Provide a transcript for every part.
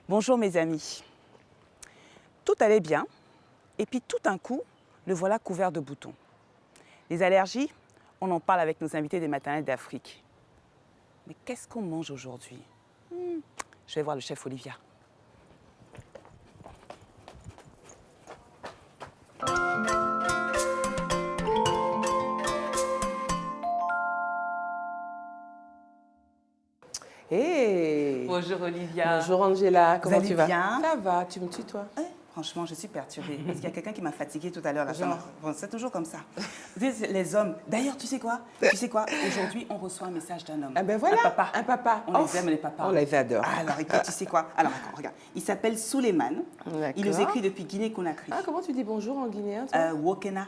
Bonjour mes amis. Tout allait bien et puis tout d'un coup, le voilà couvert de boutons. Les allergies, on en parle avec nos invités des maternelles d'Afrique. Mais qu'est-ce qu'on mange aujourd'hui? Je vais voir le chef Olivia. Hey. Bonjour Olivia. Bonjour Angela, comment allez tu vas? bien? Ça va, tu me tutoies? Franchement, je suis perturbée parce qu'il y a quelqu'un qui m'a fatiguée tout à l'heure. Genre. Bon, c'est toujours comme ça. Les hommes. D'ailleurs, tu sais quoi? Aujourd'hui, on reçoit un message d'un homme. Ah ben voilà, un papa. On les aime les papas. On les adore. Alors, écoute, tu sais quoi? Alors, attends, regarde. Il s'appelle Souleymane. Il nous écrit depuis Guinée-Conakry. Ah, comment tu dis bonjour en guinéen, toi? Wokena.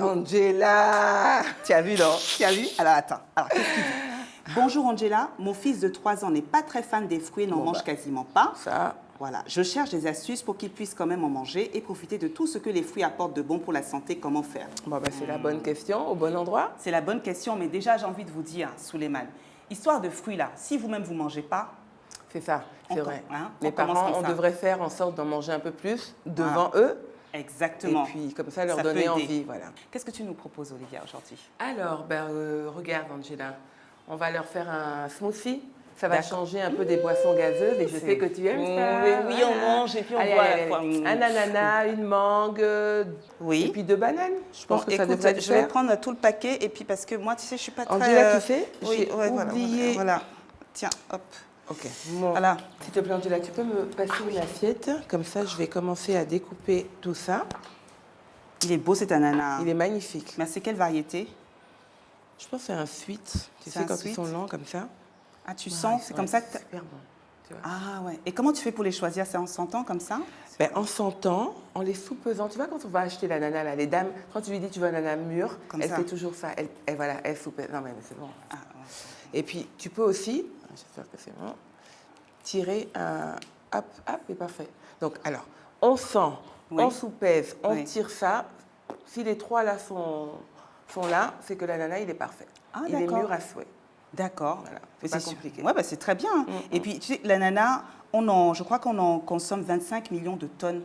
Angela. Tu as vu, non? Tu as vu? Alors, attends. Alors, qu'est-ce qu'il dit? Bonjour Angela, mon fils de 3 ans n'est pas très fan des fruits et n'en mange quasiment pas. Ça. Voilà, je cherche des astuces pour qu'il puisse quand même en manger et profiter de tout ce que les fruits apportent de bon pour la santé. Comment faire? Bon, ben, c'est la bonne question, au bon endroit. C'est la bonne question, mais déjà, j'ai envie de vous dire, Souleymane, histoire de fruits là, si vous-même vous ne mangez pas, C'est ça, c'est On vrai. com- hein, Les on commence parents, comme on ça. devrait faire en sorte d'en manger un peu plus devant eux. exactement. Et puis, comme ça, leur Ça peut donner aider. envie. Voilà. Qu'est-ce que tu nous proposes, Olivia, aujourd'hui? Alors, regarde, Angela, on va leur faire un smoothie. Ça va D'accord. changer un peu des boissons gazeuses et je sais que tu aimes ça. Oui, on mange et puis on Allez, boit à allez, la fois. allez. Un ananas, une mangue, Oui. et puis 2 bananes. Je pense Bon, que ça écoute, devrait le je vais faire. prendre tout le paquet et puis parce que moi, tu sais, je suis pas très... Angela, tu sais, oui, j'ai ouais, oublié. Voilà. Tiens, hop. Ok. Bon. Voilà. S'il te plaît, Angela, tu peux me passer une assiette? Comme ça, je vais commencer à découper tout ça. Il est beau cet ananas. Il est magnifique. Mais c'est quelle variété? Je pense que c'est un sweet. Tu C'est sais, un quand sweet? ils sont lents comme ça. Ah, tu sens, c'est comme ça que... C'est super bon. Tu vois. Ah ouais. Et comment tu fais pour les choisir? C'est en sentant comme ça? Ben, en sentant, en les sous-pesant. Tu vois, quand on va acheter l'ananas, là, les dames, quand tu lui dis tu veux un ananas mûr, Comme elle ça. fait toujours ça. Voilà, elle sous-pèse. Non, mais c'est bon. Ah, ouais. Et puis, tu peux aussi, j'espère que c'est bon, tirer un... Hop, hop, et parfait. Donc, alors, on sent, Oui. on sous-pèse, on Oui. tire ça. Si les 3 là sont là, c'est que l'ananas, il est parfait. Ah, il est d'accord. mûr à souhait. D'accord. Voilà, Mais c'est pas sûr. compliqué. Ouais, bah, c'est très bien. Hein. Et puis, tu sais, l'ananas, je crois qu'on en consomme 25 millions de tonnes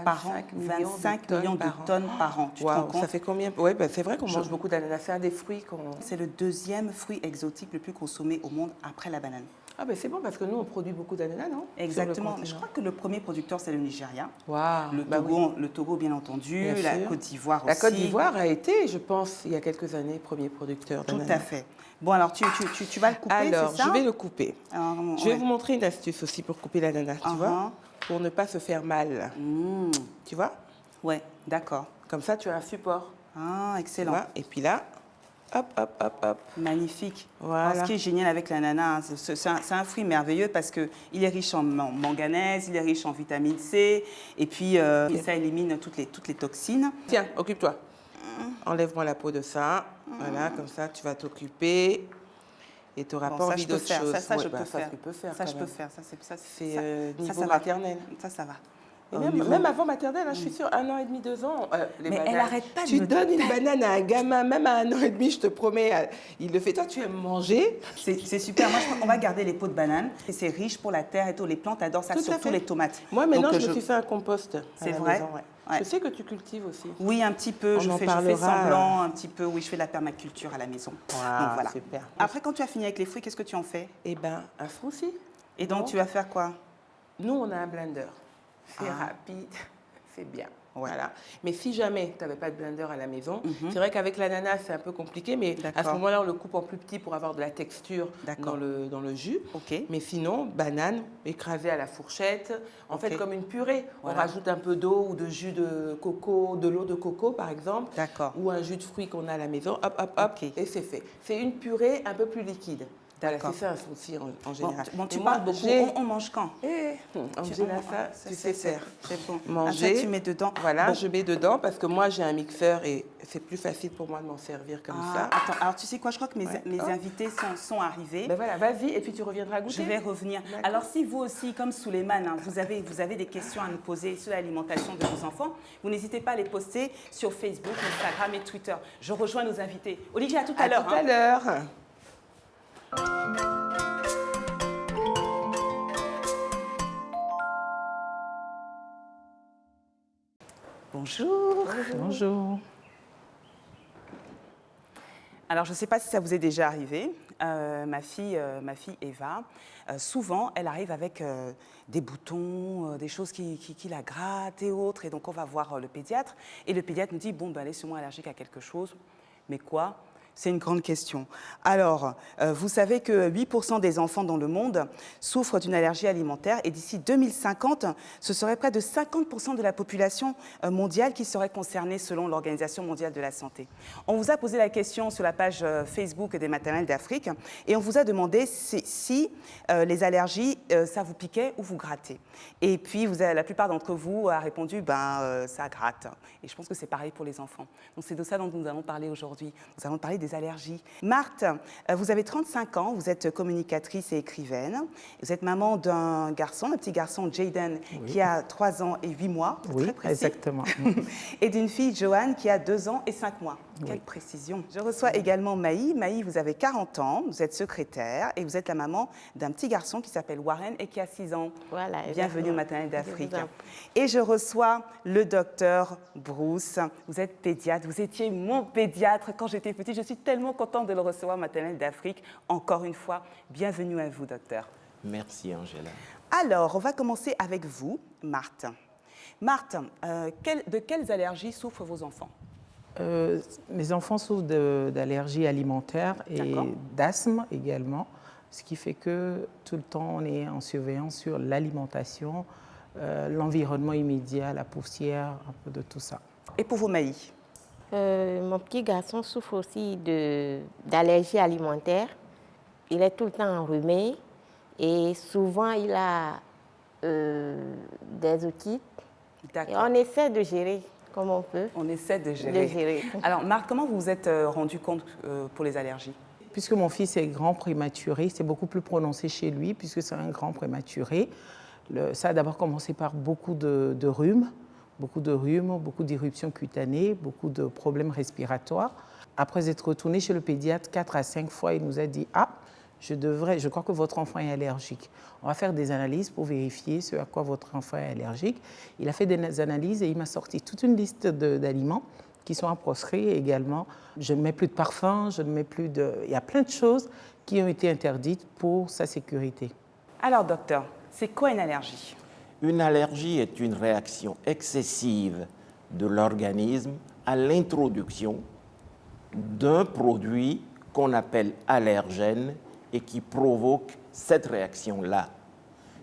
par an. 25 millions de tonnes par an. Tu te rends Waouh, compte? ça fait combien? Oui, ben, c'est vrai qu'on mange beaucoup d'ananas. C'est un des fruits qu'on... C'est le deuxième fruit exotique le plus consommé au monde après la banane. Ah ben c'est bon parce que nous, on produit beaucoup d'ananas, non? Exactement. Sur le Mais je continent. crois que le premier producteur, c'est le Nigeria. Waouh, Le bah Togo, oui. le Togo, bien entendu. Bien La sûr. Côte d'Ivoire aussi. La Côte d'Ivoire a été, je pense, il y a quelques années, premier producteur Tout d'ananas. à fait. Bon, alors, tu vas le couper, Alors, c'est ça? je vais le couper. Alors, Je vais ouais. vous montrer une astuce aussi pour couper l'ananas, tu vois? Pour ne pas se faire mal. Mmh. Tu vois? Ouais, d'accord. Comme ça, tu as un support. Ah, Tu excellent. vois? Et puis là, hop, hop, hop, hop. Magnifique. Voilà. Alors, ce qui est génial avec l'ananas, hein, c'est un fruit merveilleux parce qu'il est riche en manganèse, il est riche en vitamine C, et puis ça élimine toutes les toxines. Tiens, occupe-toi. Enlève-moi la peau de ça. Voilà, comme ça, tu vas t'occuper. Et tu n'auras Bon, pas ça, envie je peux d'autre faire. chose. Ça, Ouais, je bah, peux ça, faire. tu peux faire. Ça, quand je peux même. faire. C'est ça, niveau va. maternel. Ça va. Et Au même, niveau- même avant maternelle, hein, je suis sûre, 1 an et demi, 2 ans. Les Mais elle bananes. arrête pas de Tu me donnes une banane à un gamin, même à 1 an et demi, je te promets, il le fait. Toi, tu aimes manger. C'est super. Moi, je crois qu'on va garder les peaux de banane. Et c'est riche pour la terre et tout. Les plantes adorent ça, Tout à surtout fait. les tomates. Moi, maintenant, Donc, je me suis fait un compost. C'est à la vrai maison, ouais. Ouais. Je sais que tu cultives aussi. Oui, un petit peu. On Je en fais parlera. semblant, un petit peu. Oui, je fais de la permaculture à la maison. Donc, voilà. Super. Après, quand tu as fini avec les fruits, qu'est-ce que tu en fais? Eh bien, un smoothie. Et donc, Bon. tu vas faire quoi? Nous, on a un blender. C'est Ah. rapide, c'est bien. Ouais. Voilà. Mais si jamais tu n'avais pas de blender à la maison, c'est vrai qu'avec l'ananas, c'est un peu compliqué, mais à ce D'accord. moment-là, on le coupe en plus petit pour avoir de la texture D'accord. dans le jus. Ok. Mais sinon, banane écrasée à la fourchette, en fait comme une purée. Voilà. On rajoute un peu d'eau ou de jus de coco, de l'eau de coco par exemple, D'accord. ou un jus de fruits qu'on a à la maison, hop, hop, hop, Ok. et c'est fait. C'est une purée un peu plus liquide. Voilà, D'accord. c'est ça un smoothie en Bon, général. tu Et moi, parles beaucoup. j'ai- On mange quand? Angela, ça, tu sais faire. C'est bon. Manger. Ah, ça, tu mets dedans. Voilà, Bon. je mets dedans parce que moi j'ai un mixeur et c'est plus facile pour moi de m'en servir comme ça. Attends, alors tu sais quoi? Je crois que mes Hop. invités sont arrivés. Ben voilà, vas-y et puis tu reviendras goûter. Je vais revenir. D'accord. Alors, si vous aussi, comme Souleymane, hein, vous avez des questions à nous poser sur l'alimentation de vos enfants, vous n'hésitez pas à les poster sur Facebook, Instagram et Twitter. Je rejoins nos invités. Olivier, à tout à l'heure. Tout à l'heure. Bonjour. Bonjour. Alors, je ne sais pas si ça vous est déjà arrivé. Ma fille Eva, souvent, elle arrive avec des boutons, des choses qui la grattent et autres. Et donc, on va voir le pédiatre. Et le pédiatre nous dit, bon, ben, elle est sûrement allergique à quelque chose. Mais quoi? C'est une grande question. Alors, vous savez que 8% des enfants dans le monde souffrent d'une allergie alimentaire et d'ici 2050, ce serait près de 50% de la population mondiale qui serait concernée selon l'Organisation mondiale de la santé. On vous a posé la question sur la page Facebook des maternelles d'Afrique et on vous a demandé si les allergies, ça vous piquait ou vous grattait. Et puis, la plupart d'entre vous a répondu, ça gratte. Et je pense que c'est pareil pour les enfants. Donc, c'est de ça dont nous allons parler aujourd'hui. Nous allons parler des allergies. Marthe, vous avez 35 ans, vous êtes communicatrice et écrivaine. Vous êtes maman d'un garçon, un petit garçon, Jaden, qui a 3 ans et 8 mois. Oui, très précis. exactement. Et d'une fille, Joanne, qui a 2 ans et 5 mois. Oui. Quelle précision. Je reçois également Maï. Maï, vous avez 40 ans, vous êtes secrétaire et vous êtes la maman d'un petit garçon qui s'appelle Warren et qui a 6 ans. Voilà, Bienvenue au Maternelle d'Afrique. Je vous en Et je reçois le docteur Bruce. Vous êtes pédiatre, vous étiez mon pédiatre quand j'étais petite. Je suis tellement contente de le recevoir au Maternelle d'Afrique. Encore une fois, bienvenue à vous, docteur. Merci, Angela. Alors, on va commencer avec vous, Marthe. Marthe, de quelles allergies souffrent vos enfants? Mes enfants souffrent d'allergies alimentaires et d'asthme également, ce qui fait que tout le temps on est en surveillance sur l'alimentation, l'environnement immédiat, la poussière, un peu de tout ça. Et pour vous, Maï? Mon petit garçon souffre aussi d'allergie alimentaire. Il est tout le temps enrhumé et souvent il a des otites. Et on essaie de gérer comme on peut. On essaie de gérer. Alors, Marthe, comment vous vous êtes rendu compte pour les allergies? Puisque mon fils est grand prématuré, c'est beaucoup plus prononcé chez lui, puisque c'est un grand prématuré. Ça a d'abord commencé par beaucoup de rhumes, beaucoup d'éruptions cutanées, beaucoup de problèmes respiratoires. Après être retourné chez le pédiatre 4 à 5 fois, il nous a dit « Ah, je crois que votre enfant est allergique. On va faire des analyses pour vérifier ce à quoi votre enfant est allergique. » Il a fait des analyses et il m'a sorti toute une liste d'aliments qui sont à proscrire également. Je ne mets plus de parfum, il y a plein de choses qui ont été interdites pour sa sécurité. Alors, docteur, c'est quoi une allergie? Une allergie est une réaction excessive de l'organisme à l'introduction d'un produit qu'on appelle allergène et qui provoque cette réaction-là.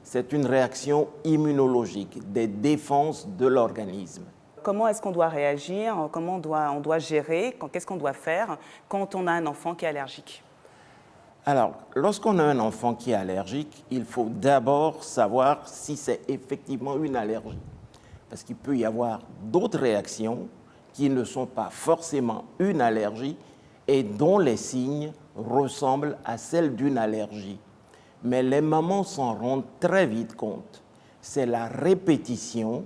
C'est une réaction immunologique, des défenses de l'organisme. Comment est-ce qu'on doit réagir? Comment on doit gérer? Qu'est-ce qu'on doit faire quand on a un enfant qui est allergique? Alors, lorsqu'on a un enfant qui est allergique, il faut d'abord savoir si c'est effectivement une allergie. Parce qu'il peut y avoir d'autres réactions qui ne sont pas forcément une allergie et dont les signes ressemblent à celles d'une allergie. Mais les mamans s'en rendent très vite compte. C'est la répétition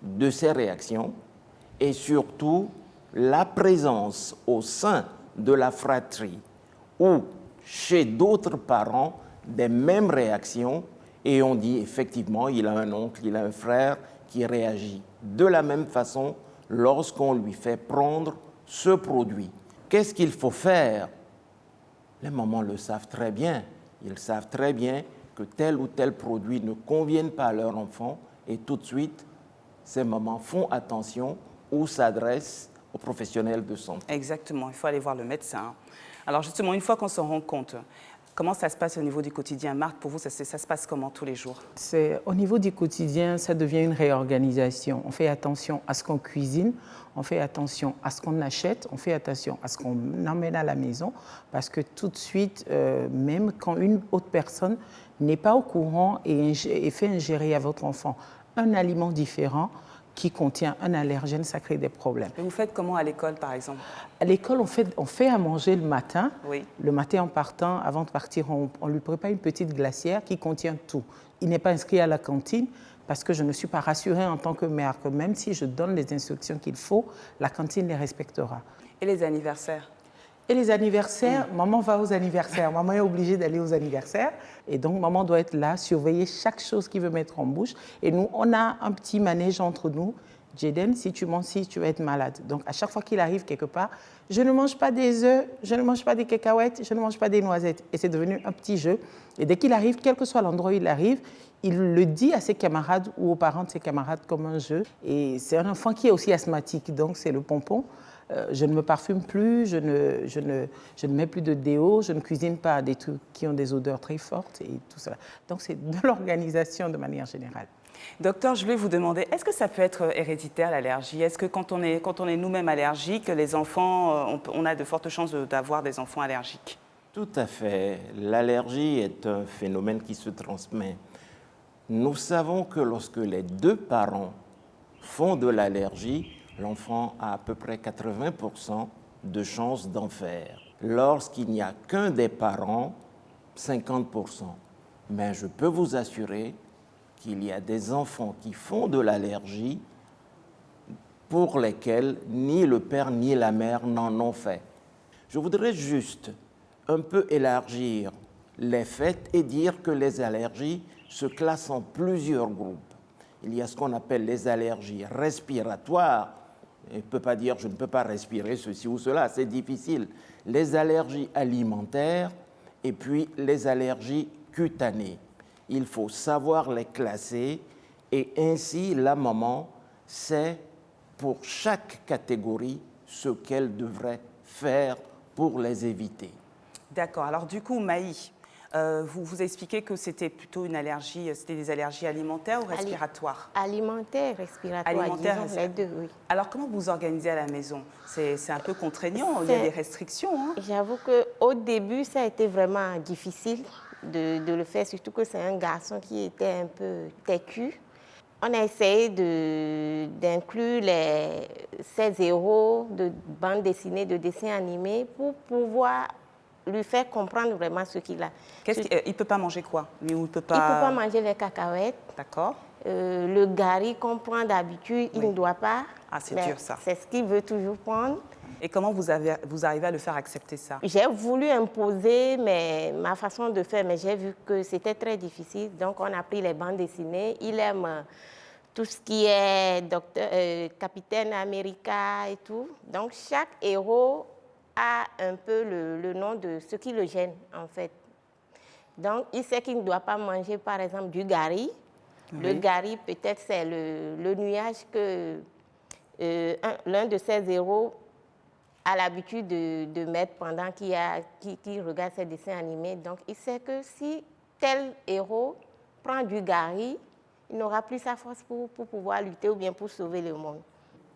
de ces réactions et surtout la présence au sein de la fratrie ou chez d'autres parents des mêmes réactions et on dit effectivement il a un oncle, il a un frère qui réagit de la même façon lorsqu'on lui fait prendre ce produit. Qu'est-ce qu'il faut faire? Les mamans le savent très bien. Ils savent très bien que tel ou tel produit ne convienne pas à leur enfant et tout de suite, ces mamans font attention ou s'adressent aux professionnels de santé. Exactement, il faut aller voir le médecin. Alors justement, une fois qu'on s'en rend compte, comment ça se passe au niveau du quotidien? Marthe, pour vous, ça se passe comment tous les jours? Au niveau du quotidien, ça devient une réorganisation. On fait attention à ce qu'on cuisine, on fait attention à ce qu'on achète, on fait attention à ce qu'on emmène à la maison, parce que tout de suite, même quand une autre personne n'est pas au courant et fait ingérer à votre enfant un aliment différent qui contient un allergène, ça crée des problèmes. Et vous faites comment à l'école, par exemple? À l'école, on fait à manger le matin. Oui. Le matin, en partant, avant de partir, on lui prépare une petite glacière qui contient tout. Il n'est pas inscrit à la cantine parce que je ne suis pas rassurée en tant que mère que même si je donne les instructions qu'il faut, la cantine les respectera. Et les anniversaires? Et les anniversaires, maman va aux anniversaires. Maman est obligée d'aller aux anniversaires. Et donc, maman doit être là, surveiller chaque chose qu'il veut mettre en bouche. Et nous, on a un petit manège entre nous Jaden, si tu manges ci, tu vas être malade. Donc, à chaque fois qu'il arrive quelque part, je ne mange pas des œufs, je ne mange pas des cacahuètes, je ne mange pas des noisettes. Et c'est devenu un petit jeu. Et dès qu'il arrive, quel que soit l'endroit où il arrive, il le dit à ses camarades ou aux parents de ses camarades comme un jeu. Et c'est un enfant qui est aussi asthmatique, donc c'est le pompon. Je ne me parfume plus, je ne mets plus de déo, je ne cuisine pas des trucs qui ont des odeurs très fortes et tout ça. Donc c'est de l'organisation de manière générale. Docteur, je voulais vous demander, est-ce que ça peut être héréditaire l'allergie? Est-ce que quand on est nous-mêmes allergiques, les enfants, on a de fortes chances d'avoir des enfants allergiques? Tout à fait. L'allergie est un phénomène qui se transmet. Nous savons que lorsque les deux parents font de l'allergie, l'enfant a à peu près 80% de chances d'en faire. Lorsqu'il n'y a qu'un des parents, 50%. Mais je peux vous assurer qu'il y a des enfants qui font de l'allergie pour lesquels ni le père ni la mère n'en ont fait. Je voudrais juste un peu élargir les faits et dire que les allergies se classent en plusieurs groupes. Il y a ce qu'on appelle les allergies respiratoires. On ne peut pas dire je ne peux pas respirer ceci ou cela, c'est difficile. Les allergies alimentaires et puis les allergies cutanées. Il faut savoir les classer et ainsi la maman sait pour chaque catégorie ce qu'elle devrait faire pour les éviter. D'accord. Alors du coup, Maï, vous expliquez que c'était plutôt une allergie, c'était des allergies alimentaires ou respiratoires? Alimentaire, respiratoire, Alimentaire, disons les deux, oui. Alors comment vous organisez à la maison? C'est un peu contraignant, il y a des restrictions. Hein? J'avoue qu'au début, ça a été vraiment difficile de le faire, surtout que c'est un garçon qui était un peu têtu. On a essayé d'inclure ces héros de bande dessinée, de dessins animés pour pouvoir lui faire comprendre vraiment ce qu'il a. Il ne peut pas manger quoi? Il ne peut pas... Il ne peut pas manger les cacahuètes. D'accord. Le gari qu'on prend d'habitude, il ne doit pas. Ah, c'est dur ça. C'est ce qu'il veut toujours prendre. Et comment vous arrivez à le faire accepter ça? J'ai voulu imposer ma façon de faire, mais j'ai vu que c'était très difficile. Donc, on a pris les bandes dessinées. Il aime tout ce qui est Capitaine America et tout. Donc, chaque héros a un peu le nom de ce qui le gêne, en fait. Donc, il sait qu'il ne doit pas manger, par exemple, du gari. Oui. Le gari, peut-être, c'est le nuage que l'un de ses héros a l'habitude de mettre pendant qu'il regarde ses dessins animés. Donc, il sait que si tel héros prend du gari, il n'aura plus sa force pour pouvoir lutter ou bien pour sauver le monde.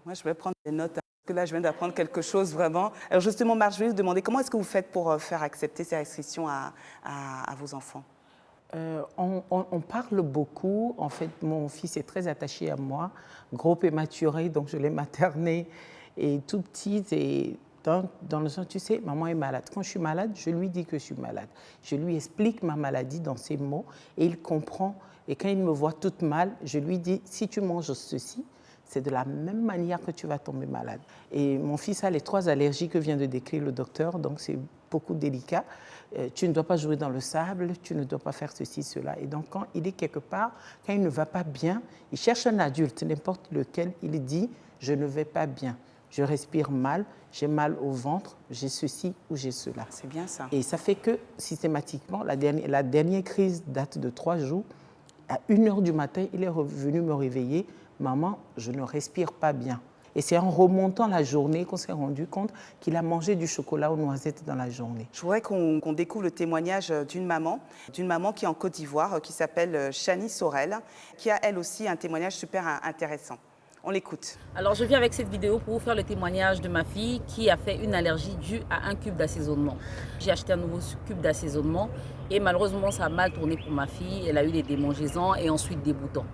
Moi, je vais prendre des notes, parce que là, je viens d'apprendre quelque chose vraiment. Alors, justement, Marc, je vais vous demander, comment est-ce que vous faites pour faire accepter ces restrictions à vos enfants? On parle beaucoup. En fait, mon fils est très attaché à moi, gros prématuré, donc je l'ai materné et tout petit. Et dans le sens, tu sais, maman est malade. Quand je suis malade, je lui dis que je suis malade. Je lui explique ma maladie dans ses mots et il comprend. Et quand il me voit toute mal, je lui dis, si tu manges ceci, c'est de la même manière que tu vas tomber malade. Et mon fils a les 3 allergies que vient de décrire le docteur, donc c'est beaucoup délicat. Tu ne dois pas jouer dans le sable, tu ne dois pas faire ceci, cela. Et donc, quand il est quelque part, quand il ne va pas bien, il cherche un adulte, n'importe lequel, il dit « je ne vais pas bien, je respire mal, j'ai mal au ventre, j'ai ceci ou j'ai cela ». C'est bien ça. Et ça fait que, systématiquement, la dernière crise date de 3 jours. À 1h du matin, il est revenu me réveiller. « Maman, je ne respire pas bien ». Et c'est en remontant la journée qu'on s'est rendu compte qu'il a mangé du chocolat aux noisettes dans la journée. Je voudrais qu'on découvre le témoignage d'une maman qui est en Côte d'Ivoire, qui s'appelle Chani Sorel, qui a elle aussi un témoignage super intéressant. On l'écoute. Alors je viens avec cette vidéo pour vous faire le témoignage de ma fille qui a fait une allergie due à un cube d'assaisonnement. J'ai acheté un nouveau cube d'assaisonnement et malheureusement ça a mal tourné pour ma fille. Elle a eu des démangeaisons et ensuite des boutons.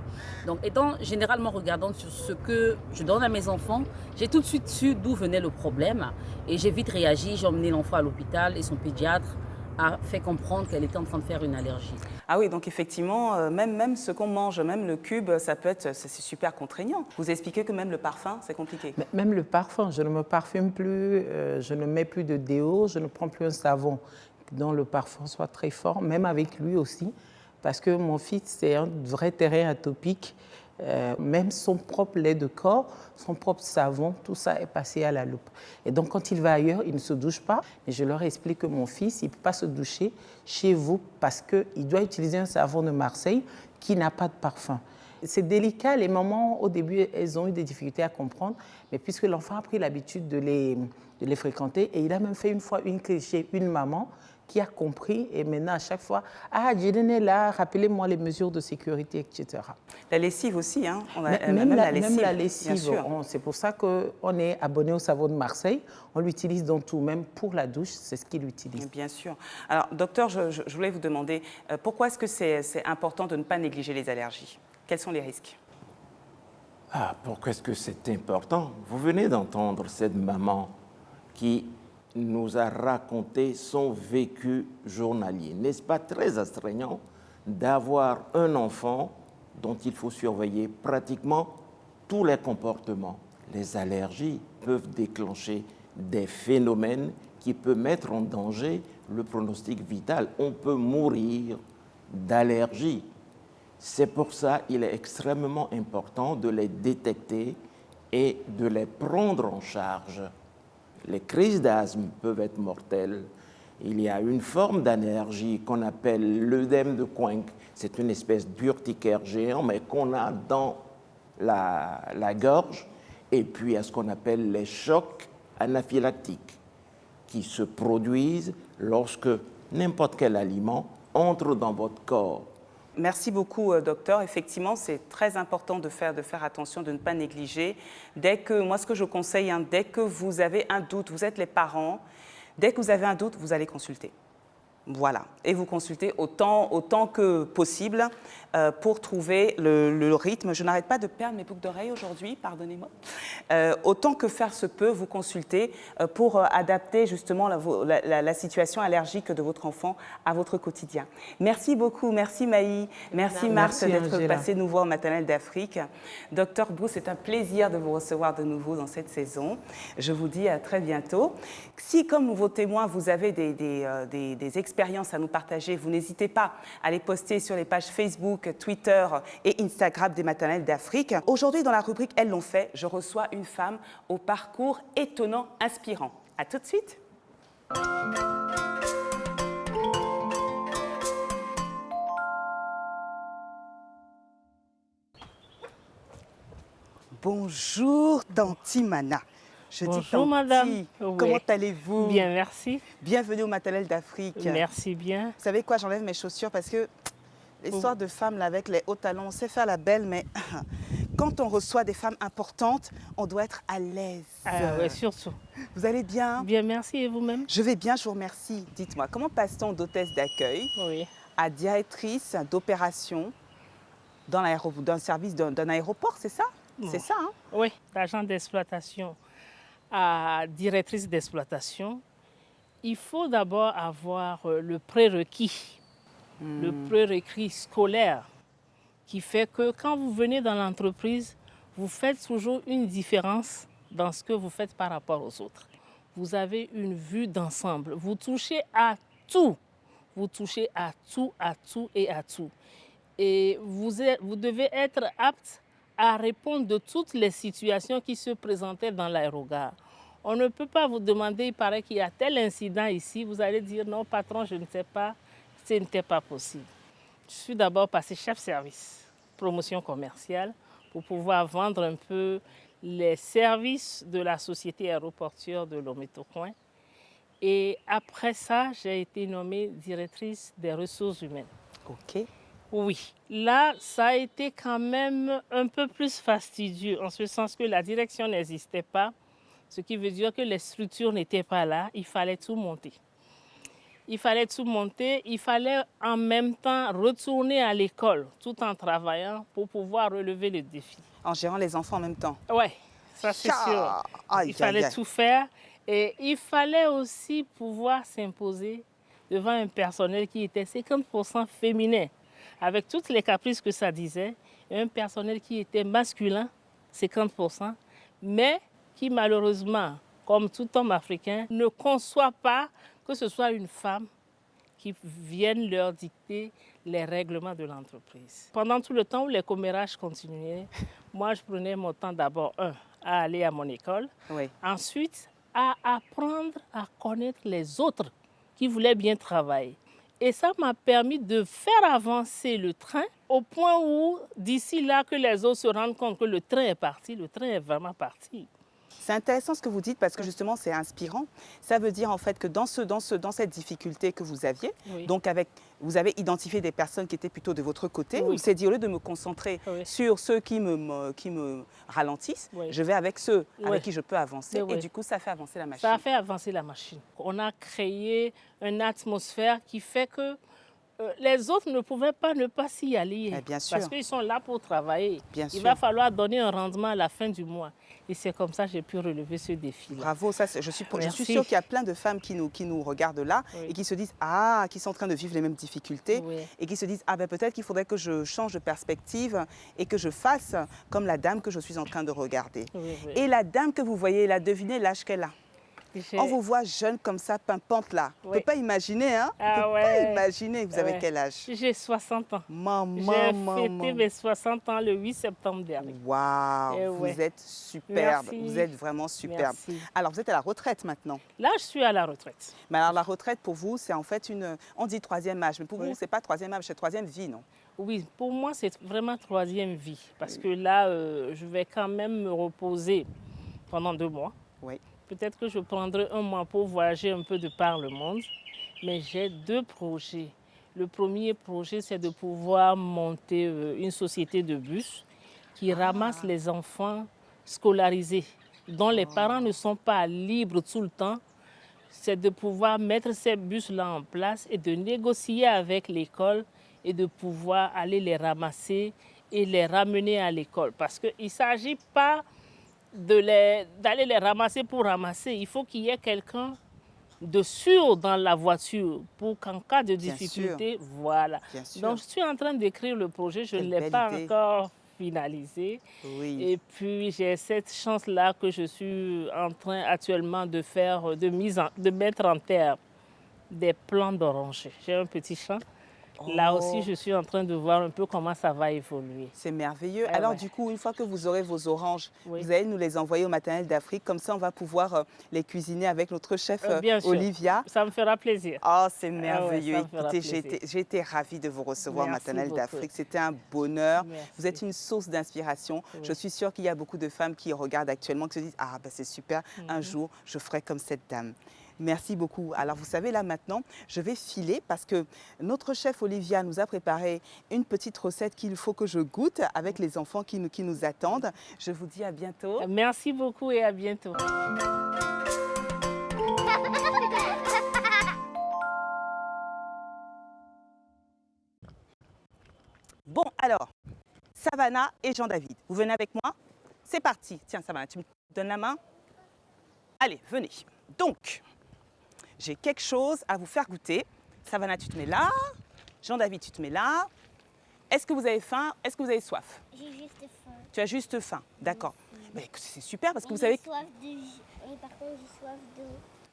Donc étant généralement regardant sur ce que je donne à mes enfants, j'ai tout de suite su d'où venait le problème et j'ai vite réagi. J'ai emmené l'enfant à l'hôpital et son pédiatre a fait comprendre qu'elle était en train de faire une allergie. Ah oui, donc effectivement, même ce qu'on mange, même le cube, c'est super contraignant. Vous expliquez que même le parfum, c'est compliqué. Même le parfum, je ne me parfume plus, je ne mets plus de déo, je ne prends plus un savon dont le parfum soit très fort, même avec lui aussi, parce que mon fils, c'est un vrai terrain atopique. même son propre lait de corps, son propre savon, tout ça est passé à la loupe. Et donc, quand il va ailleurs, il ne se douche pas. Et je leur explique que mon fils, il ne peut pas se doucher chez vous parce qu'il doit utiliser un savon de Marseille qui n'a pas de parfum. C'est délicat, les mamans, au début, elles ont eu des difficultés à comprendre, mais puisque l'enfant a pris l'habitude de les fréquenter, et il a même fait une fois une crise chez une maman qui a compris, et maintenant, à chaque fois, « Ah, Jaden est là, rappelez-moi les mesures de sécurité, etc. » La lessive aussi, hein. Même la bien lessive, sûr. c'est pour ça qu'on est abonné au savon de Marseille. On l'utilise dans tout, même pour la douche, c'est ce qu'il utilise. Bien sûr. Alors, docteur, je voulais vous demander, pourquoi est-ce que c'est important de ne pas négliger les allergies? Quels sont les risques? Ah, pourquoi est-ce que c'est important? Vous venez d'entendre cette maman qui nous a raconté son vécu journalier. N'est-ce pas très astreignant d'avoir un enfant dont il faut surveiller pratiquement tous les comportements? Les allergies peuvent déclencher des phénomènes qui peuvent mettre en danger le pronostic vital. On peut mourir d'allergie. C'est pour ça qu'il est extrêmement important de les détecter et de les prendre en charge. Les crises d'asthme peuvent être mortelles. Il y a une forme d'allergie qu'on appelle l'œdème de Koenk. C'est une espèce d'urticaire géant, mais qu'on a dans la gorge. Et puis, il y a ce qu'on appelle les chocs anaphylactiques, qui se produisent lorsque n'importe quel aliment entre dans votre corps. Merci beaucoup, docteur. Effectivement, c'est très important de faire attention, de ne pas négliger. Moi, ce que je conseille, dès que vous avez un doute, vous êtes les parents, dès que vous avez un doute, vous allez consulter. Voilà. Et vous consultez autant que possible pour trouver le rythme. Je n'arrête pas de perdre mes boucles d'oreilles aujourd'hui, pardonnez-moi. Autant que faire se peut, vous consultez pour adapter justement la situation allergique de votre enfant à votre quotidien. Merci beaucoup. Merci Maï. Merci Marc d'être passé nous voir au Maternelle d'Afrique. Docteur Bou, c'est un plaisir de vous recevoir de nouveau dans cette saison. Je vous dis à très bientôt. Si, comme vos témoins, vous avez des expériences à nous partager, vous n'hésitez pas à les poster sur les pages Facebook, Twitter et Instagram des Maternelles d'Afrique. Aujourd'hui, dans la rubrique Elles l'ont fait, je reçois une femme au parcours étonnant, inspirant. À tout de suite. Bonjour, Tanti Mana. Bonjour madame. Comment allez-vous? Bien, merci. Bienvenue au Maternelle d'Afrique. Merci bien. Vous savez quoi, j'enlève mes chaussures parce que l'histoire de femmes là, avec les hauts talons, on sait faire la belle, mais quand on reçoit des femmes importantes, on doit être à l'aise. Ah oui, surtout. Vous allez bien? Bien, merci. Et vous-même? Je vais bien, je vous remercie. Dites-moi, comment passe-t-on d'hôtesse d'accueil à directrice d'opération dans un service d'un aéroport, c'est ça? C'est ça, hein? Oui, d'agent d'exploitation à directrice d'exploitation, il faut d'abord avoir le prérequis, le prérequis scolaire, qui fait que quand vous venez dans l'entreprise, vous faites toujours une différence dans ce que vous faites par rapport aux autres. Vous avez une vue d'ensemble, vous touchez à tout, vous touchez à tout, à tout et à tout. Et vous devez être apte à répondre de toutes les situations qui se présentaient dans l'aérogare. On ne peut pas vous demander, il paraît qu'il y a tel incident ici, vous allez dire non patron, je ne sais pas, ce n'était pas possible. Je suis d'abord passé chef service, promotion commerciale, pour pouvoir vendre un peu les services de la société aéroportuaire de Lomé-Tokoin. Et après ça, j'ai été nommée directrice des ressources humaines. Ok. Oui, là, ça a été quand même un peu plus fastidieux, en ce sens que la direction n'existait pas, ce qui veut dire que les structures n'étaient pas là, il fallait tout monter. Il fallait tout monter, il fallait en même temps retourner à l'école tout en travaillant pour pouvoir relever le défi. En gérant les enfants en même temps? Oui, ça c'est sûr. Il fallait tout faire et il fallait aussi pouvoir s'imposer devant un personnel qui était 50% féminin, avec toutes les caprices que ça disait, et un personnel qui était masculin, 50%, mais qui malheureusement, comme tout homme africain, ne conçoit pas que ce soit une femme qui vienne leur dicter les règlements de l'entreprise. Pendant tout le temps où les commérages continuaient, moi, je prenais mon temps d'abord, à aller à mon école. Oui. Ensuite, à apprendre à connaître les autres qui voulaient bien travailler. Et ça m'a permis de faire avancer le train au point où, d'ici là, que les autres se rendent compte que le train est parti, le train est vraiment parti. C'est intéressant ce que vous dites parce que justement c'est inspirant. Ça veut dire en fait que dans cette difficulté que vous aviez, Oui. donc vous avez identifié des personnes qui étaient plutôt de votre côté. Oui. Vous s'est dit au lieu de me concentrer Oui. sur ceux qui me ralentissent, Oui. je vais avec ceux Oui. avec qui je peux avancer Oui. et du coup ça fait avancer la machine. Ça a fait avancer la machine. On a créé une atmosphère qui fait que les autres ne pouvaient pas ne pas s'y aller. Bien sûr. Parce qu'ils sont là pour travailler. Bien Il sûr. va falloir donner un rendement à la fin du mois. Et c'est comme ça que j'ai pu relever ce défi-là. Bravo, ça, je suis Merci. sûre qu'il y a plein de femmes qui nous regardent là Oui. et qui se disent qui sont en train de vivre les mêmes difficultés Oui. et qui se disent peut-être qu'il faudrait que je change de perspective et que je fasse comme la dame que je suis en train de regarder. Oui, oui. Et la dame que vous voyez là, devinez l'âge qu'elle a. J'ai- On vous voit jeune comme ça, pimpante là. On ne Oui. peut pas imaginer, hein? On Ah ne peut ouais. pas imaginer. Vous avez Ouais. quel âge? J'ai 60 ans. Maman, J'ai fêté mes 60 ans le 8 septembre dernier. Waouh, Eh vous ouais. êtes superbe. Merci. Vous êtes vraiment superbe. Merci. Alors, vous êtes à la retraite maintenant. Là, je suis à la retraite. Mais alors, la retraite, pour vous, c'est en fait on dit troisième âge, mais pour Oui. vous, ce n'est pas troisième âge, c'est troisième vie, non? Oui, pour moi, c'est vraiment troisième vie. Parce que là, je vais quand même me reposer pendant 2 mois. Oui. Peut-être que je prendrai 1 mois pour voyager un peu de par le monde. Mais j'ai 2 projets. Le premier projet, c'est de pouvoir monter une société de bus qui ramasse les enfants scolarisés, dont les parents ne sont pas libres tout le temps. C'est de pouvoir mettre ces bus-là en place et de négocier avec l'école et de pouvoir aller les ramasser et les ramener à l'école. Parce qu'il ne s'agit pas d'aller les ramasser pour ramasser. Il faut qu'il y ait quelqu'un de sûr dans la voiture pour qu'en cas de Bien difficulté, voilà. Bien sûr. Donc, je suis en train d'écrire le projet. Je ne Quelle l'ai belle pas idée. encore finalisé. Oui. Et puis, j'ai cette chance-là que je suis en train actuellement de faire, de mettre en terre des plants d'oranger. J'ai un petit champ. Là aussi, je suis en train de voir un peu comment ça va évoluer. C'est merveilleux. Ouais, Alors, ouais. du coup, une fois que vous aurez vos oranges, Oui. vous allez nous les envoyer au maternel d'Afrique. Comme ça, on va pouvoir les cuisiner avec notre chef Bien sûr. Olivia. Ça me fera plaisir. Oh, c'est ouais, merveilleux. ça me fera Écoutez, plaisir. j'ai été ravie de vous recevoir au Merci maternel beaucoup. d'Afrique. C'était un bonheur. Merci. Vous êtes une source d'inspiration. Oui. Je suis sûre qu'il y a beaucoup de femmes qui regardent actuellement, qui se disent c'est super, un jour, je ferai comme cette dame. Merci beaucoup. Alors, vous savez, là, maintenant, je vais filer parce que notre chef Olivia nous a préparé une petite recette qu'il faut que je goûte avec les enfants qui nous attendent. Je vous dis à bientôt. Merci beaucoup et à bientôt. Bon, alors, Savannah et Jean-David, vous venez avec moi? C'est parti. Tiens, Savannah, tu me donnes la main? Allez, venez. Donc, j'ai quelque chose à vous faire goûter. Savannah, tu te mets là. Jean-David, tu te mets là. Est-ce que vous avez faim? Est-ce que vous avez soif? J'ai juste faim. Tu as juste faim, d'accord. Mais c'est super parce que Et vous savez que j'ai soif de... Et par contre, j'ai soif d'eau.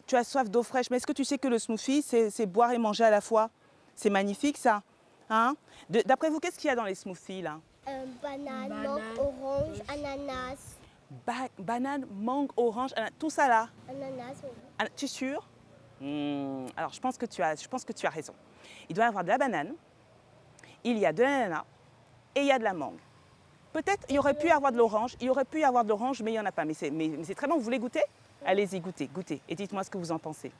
tu as soif d'eau fraîche. Mais est-ce que tu sais que le smoothie, c'est boire et manger à la fois? C'est magnifique, ça. Hein? D'après vous, qu'est-ce qu'il y a dans les smoothies, là? Banane, mangue, orange, ananas. Banane, mangue, orange, tout ça là. Ananas, oui. Tu es sûr? Alors, je pense que tu as raison. Il doit y avoir de la banane, il y a de l'ananas et il y a de la mangue. Peut-être il y aurait pu y avoir de l'orange, mais il n'y en a pas. Mais c'est très bon, vous voulez goûter? Allez-y, goûtez. Et dites-moi ce que vous en pensez.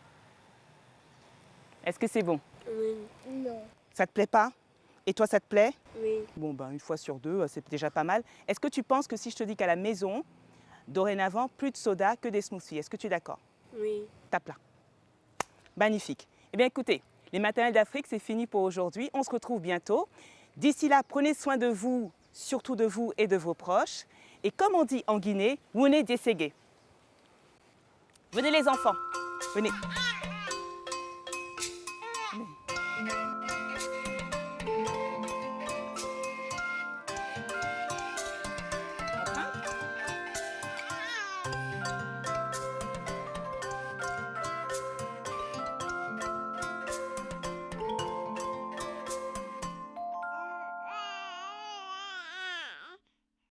Est-ce que c'est bon? Non. Ça te plaît pas? Et toi, ça te plaît? Oui. Bon, ben, une fois sur deux, c'est déjà pas mal. Est-ce que tu penses que si je te dis qu'à la maison, dorénavant, plus de soda que des smoothies, est-ce que tu es d'accord? Oui. Tape là. Magnifique. Eh bien, écoutez, les maternelles d'Afrique, c'est fini pour aujourd'hui. On se retrouve bientôt. D'ici là, prenez soin de vous, surtout de vous et de vos proches. Et comme on dit en Guinée, Wune Dessege. Venez les enfants, venez.